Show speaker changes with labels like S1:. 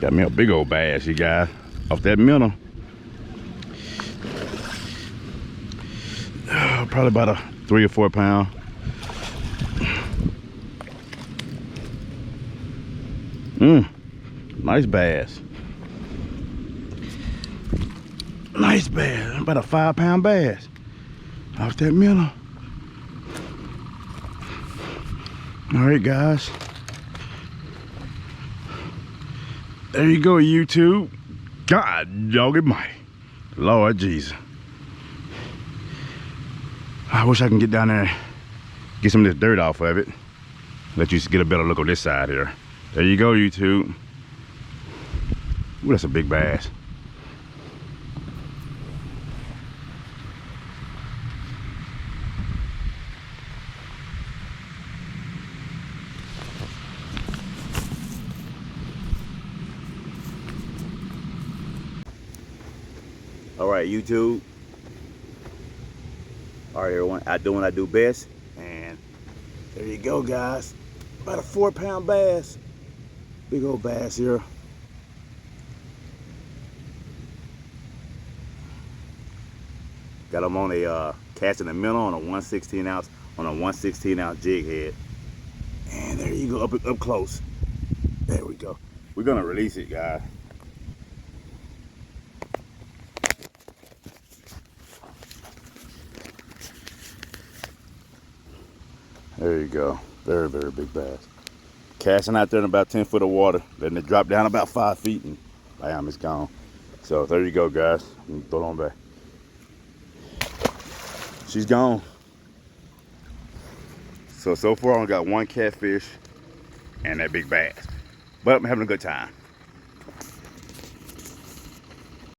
S1: Got me a big old bass, you guys, off that minnow. Probably about a 3 or 4 pound. Nice bass. Nice bass. About a 5 pound bass off that minnow. All right, guys. There you go, YouTube. God dog it mighty. Lord Jesus. I wish I can get down there and get some of this dirt off of it. Let you get a better look on this side here. There you go, YouTube. Ooh, that's a big bass. All right, YouTube. All right, everyone, I do what I do best. And there you go, guys. About a 4 pound bass. Big old bass here. Got them on a casting a minnow on a 1/16 ounce on a 1/16 ounce jig head. And there you go, up close. There we go. We're gonna release it, guys. There you go. Very, very big bass. Casting out there in about 10 foot of water, letting it drop down about 5 feet, and bam, it's gone. So there you go, guys. Throw it on back. She's gone. So far I only got 1 catfish and that big bass. But I'm having a good time.